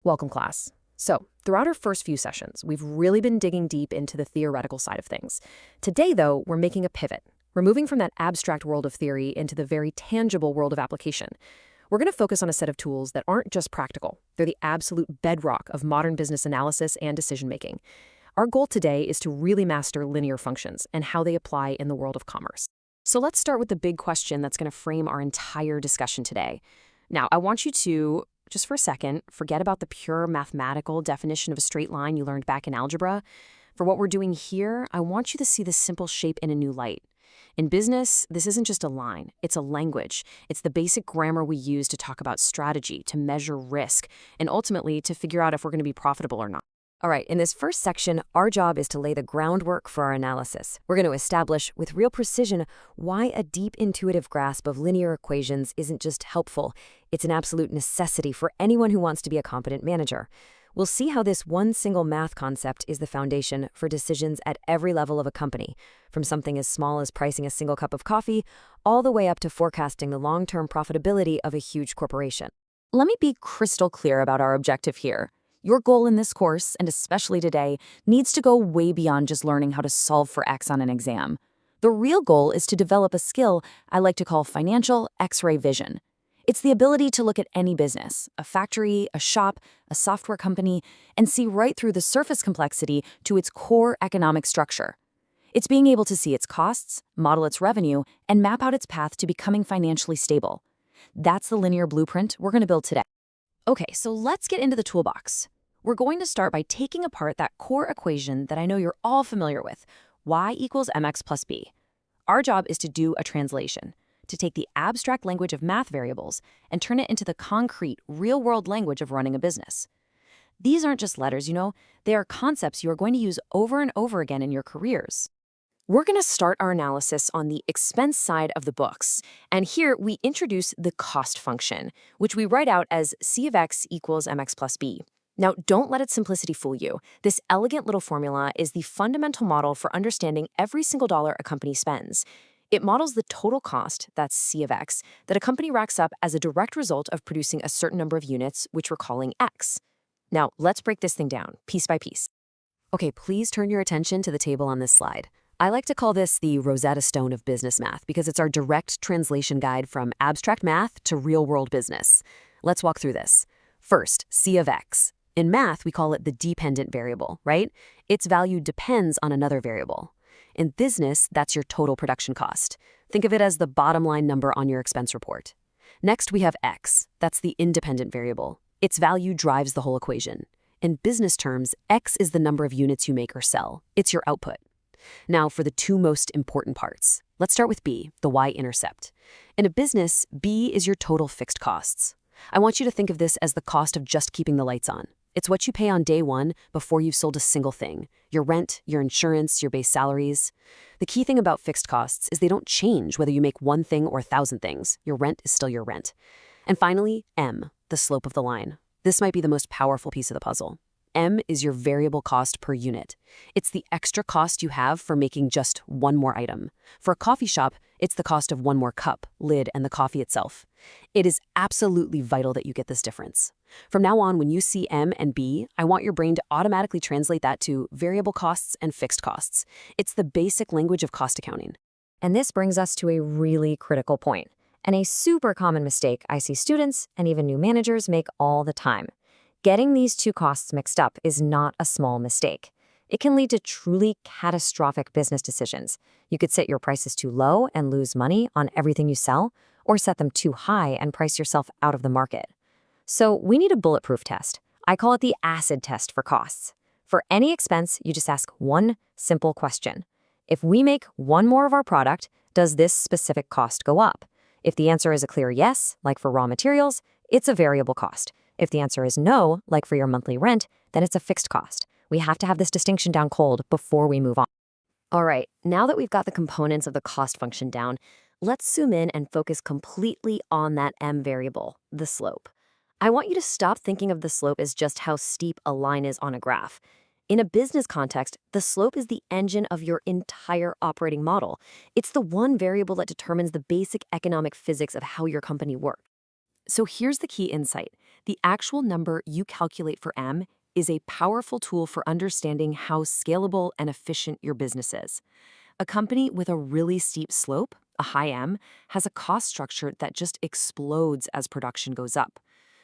Welcome, class. So, throughout our first few sessions, we've really been digging deep into the theoretical side of things. Today, though, we're making a pivot. We're moving from that abstract world of theory into the very tangible world of application. We're going to focus on a set of tools that aren't just practical. They're the absolute bedrock of modern business analysis and decision-making. Our goal today is to really master linear functions and how they apply in the world of commerce. So let's start with the big question that's going to frame our entire discussion today. Now, I want you to, just for a second, forget about the pure mathematical definition of a straight line you learned back in algebra. For what we're doing here, I want you to see the simple shape in a new light. In business, this isn't just a line, it's a language. It's the basic grammar we use to talk about strategy, to measure risk, and ultimately to figure out if we're going to be profitable or not. All right, in this first section, our job is to lay the groundwork for our analysis. We're going to establish with real precision why a deep intuitive grasp of linear equations isn't just helpful, it's an absolute necessity for anyone who wants to be a competent manager. We'll see how this one single math concept is the foundation for decisions at every level of a company, from something as small as pricing a single cup of coffee, all the way up to forecasting the long-term profitability of a huge corporation. Let me be crystal clear about our objective here. Your goal in this course, and especially today, needs to go way beyond just learning how to solve for X on an exam. The real goal is to develop a skill I like to call financial X-ray vision. It's the ability to look at any business, a factory, a shop, a software company, and see right through the surface complexity to its core economic structure. It's being able to see its costs, model its revenue, and map out its path to becoming financially stable. That's the linear blueprint we're going to build today. Okay, so let's get into the toolbox. We're going to start by taking apart that core equation that I know you're all familiar with, y equals mx plus b. Our job is to do a translation, to take the abstract language of math variables and turn it into the concrete, real-world language of running a business. These aren't just letters, they are concepts you are going to use over and over again in your careers. We're going to start our analysis on the expense side of the books, and here we introduce the cost function, which we write out as c of x equals mx plus b. Now, don't let its simplicity fool you. This elegant little formula is the fundamental model for understanding every single dollar a company spends. It models the total cost, that's c of x, that a company racks up as a direct result of producing a certain number of units, which we're calling x. Now, let's break this thing down, piece by piece. Okay, please turn your attention to the table on this slide. I like to call this the Rosetta Stone of business math because it's our direct translation guide from abstract math to real-world business. Let's walk through this. First, c of x. In math, we call it the dependent variable, right? Its value depends on another variable. In business, that's your total production cost. Think of it as the bottom line number on your expense report. Next, we have x. That's the independent variable. Its value drives the whole equation. In business terms, x is the number of units you make or sell. It's your output. Now for the two most important parts. Let's start with B, the y-intercept. In a business, B is your total fixed costs. I want you to think of this as the cost of just keeping the lights on. It's what you pay on day one before you've sold a single thing. Your rent, your insurance, your base salaries. The key thing about fixed costs is they don't change whether you make one thing or 1,000 things. Your rent is still your rent. And finally, M, the slope of the line. This might be the most powerful piece of the puzzle. M is your variable cost per unit. It's the extra cost you have for making just one more item. For a coffee shop, it's the cost of one more cup, lid, and the coffee itself. It is absolutely vital that you get this difference. From now on, when you see M and B, I want your brain to automatically translate that to variable costs and fixed costs. It's the basic language of cost accounting. And this brings us to a really critical point, and a super common mistake I see students and even new managers make all the time. Getting these two costs mixed up is not a small mistake. It can lead to truly catastrophic business decisions. You could set your prices too low and lose money on everything you sell, or set them too high and price yourself out of the market. So we need a bulletproof test. I call it the acid test for costs. For any expense, you just ask one simple question. If we make one more of our product, does this specific cost go up? If the answer is a clear yes, like for raw materials, it's a variable cost. If the answer is no, like for your monthly rent, then it's a fixed cost. We have to have this distinction down cold before we move on. All right, now that we've got the components of the cost function down, let's zoom in and focus completely on that M variable, the slope. I want you to stop thinking of the slope as just how steep a line is on a graph. In a business context, the slope is the engine of your entire operating model. It's the one variable that determines the basic economic physics of how your company works. So here's the key insight. The actual number you calculate for M is a powerful tool for understanding how scalable and efficient your business is. A company with a really steep slope, a high M, has a cost structure that just explodes as production goes up.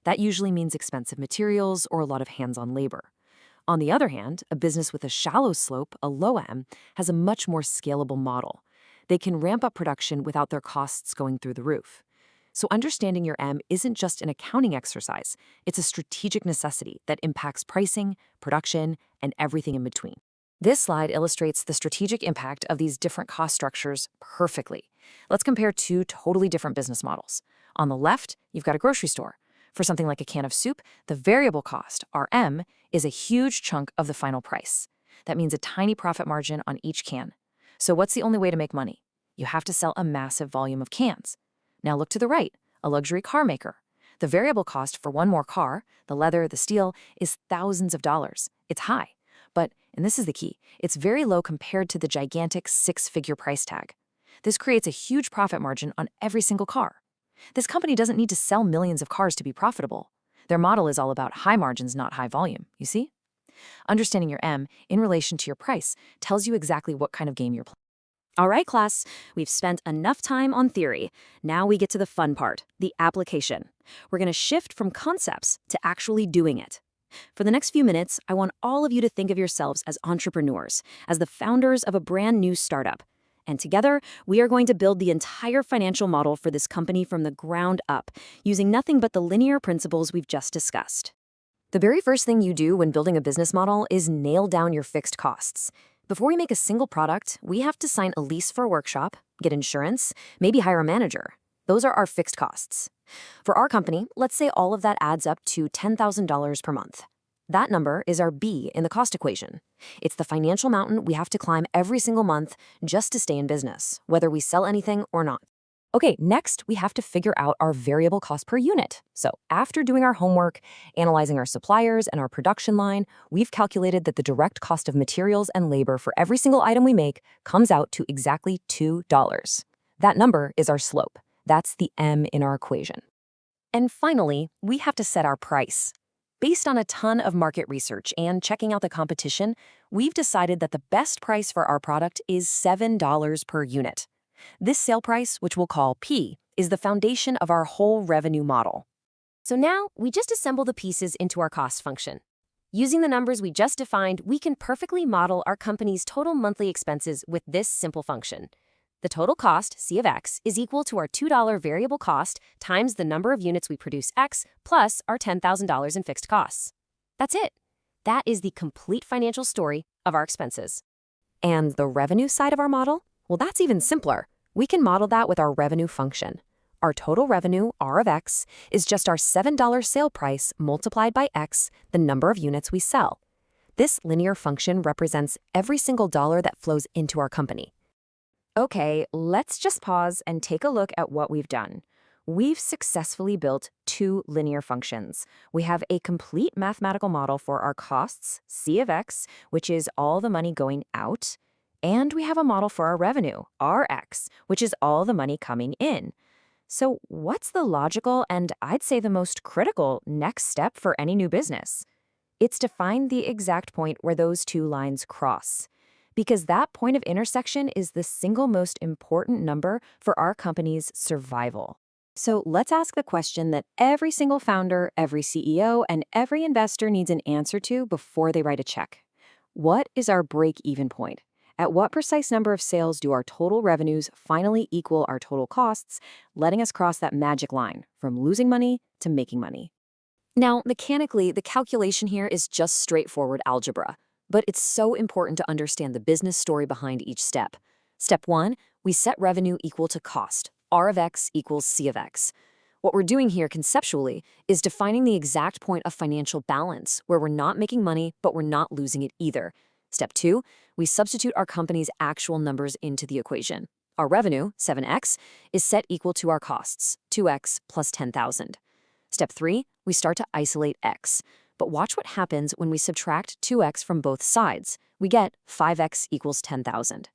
That usually means expensive materials or a lot of hands-on labor. On the other hand, a business with a shallow slope, a low M, has a much more scalable model. They can ramp up production without their costs going through the roof. So understanding your M isn't just an accounting exercise, it's a strategic necessity that impacts pricing, production, and everything in between. This slide illustrates the strategic impact of these different cost structures perfectly. Let's compare two totally different business models. On the left, you've got a grocery store. For something like a can of soup, the variable cost, RM, is a huge chunk of the final price. That means a tiny profit margin on each can. So what's the only way to make money? You have to sell a massive volume of cans. Now look to the right, a luxury car maker. The variable cost for one more car, the leather, the steel, is thousands of dollars. It's high. But, and this is the key, it's very low compared to the gigantic six-figure price tag. This creates a huge profit margin on every single car. This company doesn't need to sell millions of cars to be profitable. Their model is all about high margins, not high volume, you see? Understanding your M in relation to your price tells you exactly what kind of game you're playing. All right, class, we've spent enough time on theory. Now we get to the fun part, the application. We're going to shift from concepts to actually doing it. For the next few minutes, I want all of you to think of yourselves as entrepreneurs, as the founders of a brand new startup. And together, we are going to build the entire financial model for this company from the ground up, using nothing but the linear principles we've just discussed. The very first thing you do when building a business model is nail down your fixed costs. Before we make a single product, we have to sign a lease for a workshop, get insurance, maybe hire a manager. Those are our fixed costs. For our company, let's say all of that adds up to $10,000 per month. That number is our B in the cost equation. It's the financial mountain we have to climb every single month just to stay in business, whether we sell anything or not. Okay, next we have to figure out our variable cost per unit. So after doing our homework, analyzing our suppliers and our production line, we've calculated that the direct cost of materials and labor for every single item we make comes out to exactly $2. That number is our slope. That's the M in our equation. And finally, we have to set our price. Based on a ton of market research and checking out the competition, we've decided that the best price for our product is $7 per unit. This sale price, which we'll call P, is the foundation of our whole revenue model. So now, we just assemble the pieces into our cost function. Using the numbers we just defined, we can perfectly model our company's total monthly expenses with this simple function. The total cost, C of X, is equal to our $2 variable cost times the number of units we produce X plus our $10,000 in fixed costs. That's it. That is the complete financial story of our expenses. And the revenue side of our model? Well, that's even simpler. We can model that with our revenue function. Our total revenue, R of X, is just our $7 sale price multiplied by X, the number of units we sell. This linear function represents every single dollar that flows into our company. Okay, let's just pause and take a look at what we've done. We've successfully built two linear functions. We have a complete mathematical model for our costs, C of X, which is all the money going out, and we have a model for our revenue, Rx, which is all the money coming in. So what's the logical and I'd say the most critical next step for any new business? It's to find the exact point where those two lines cross. Because that point of intersection is the single most important number for our company's survival. So let's ask the question that every single founder, every CEO, and every investor needs an answer to before they write a check. What is our break-even point? At what precise number of sales do our total revenues finally equal our total costs, letting us cross that magic line from losing money to making money? Now, mechanically, the calculation here is just straightforward algebra, but it's so important to understand the business story behind each step. Step 1, we set revenue equal to cost, R of X equals C of X. What we're doing here conceptually is defining the exact point of financial balance where we're not making money, but we're not losing it either. Step 2, we substitute our company's actual numbers into the equation. Our revenue, 7x, is set equal to our costs, 2x plus 10,000. Step 3, we start to isolate x. But watch what happens when we subtract 2x from both sides. We get 5x equals 10,000.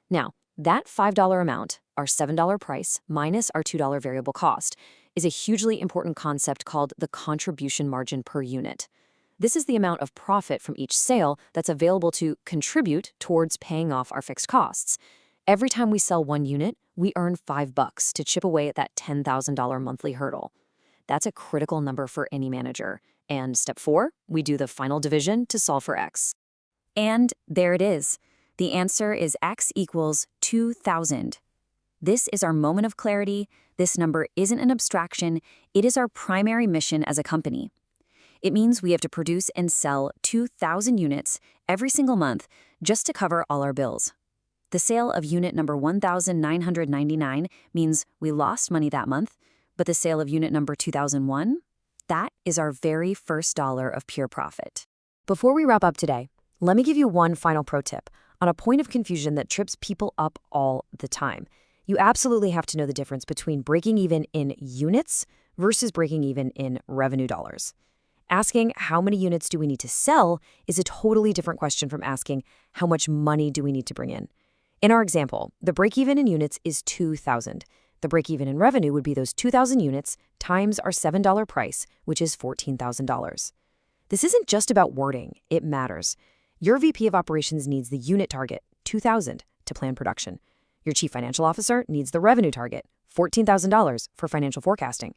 Now, that $5 amount, our $7 price minus our $2 variable cost, is a hugely important concept called the contribution margin per unit. This is the amount of profit from each sale that's available to contribute towards paying off our fixed costs. Every time we sell one unit, we earn $5 to chip away at that $10,000 monthly hurdle. That's a critical number for any manager. And step 4, we do the final division to solve for X. And there it is. The answer is X equals 2,000. This is our moment of clarity. This number isn't an abstraction. It is our primary mission as a company. It means we have to produce and sell 2,000 units every single month just to cover all our bills. The sale of unit number 1,999 means we lost money that month, but the sale of unit number 2001, that is our very first dollar of pure profit. Before we wrap up today, let me give you one final pro tip on a point of confusion that trips people up all the time. You absolutely have to know the difference between breaking even in units versus breaking even in revenue dollars. Asking how many units do we need to sell is a totally different question from asking how much money do we need to bring in. In our example, the break-even in units is 2,000. The break-even in revenue would be those 2,000 units times our $7 price, which is $14,000. This isn't just about wording, it matters. Your VP of Operations needs the unit target, 2,000, to plan production. Your Chief Financial Officer needs the revenue target, $14,000, for financial forecasting.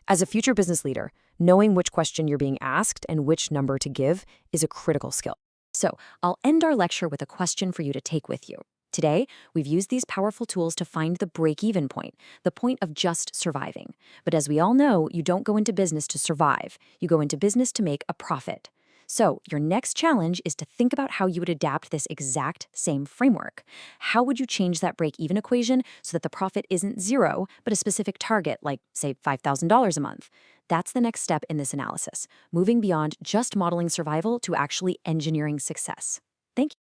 As a future business leader, knowing which question you're being asked and which number to give is a critical skill. So, I'll end our lecture with a question for you to take with you. Today, we've used these powerful tools to find the break-even point, the point of just surviving. But as we all know, you don't go into business to survive. You go into business to make a profit. So, your next challenge is to think about how you would adapt this exact same framework. How would you change that break-even equation so that the profit isn't 0, but a specific target, like, say, $5,000 a month? That's the next step in this analysis, moving beyond just modeling survival to actually engineering success. Thank you.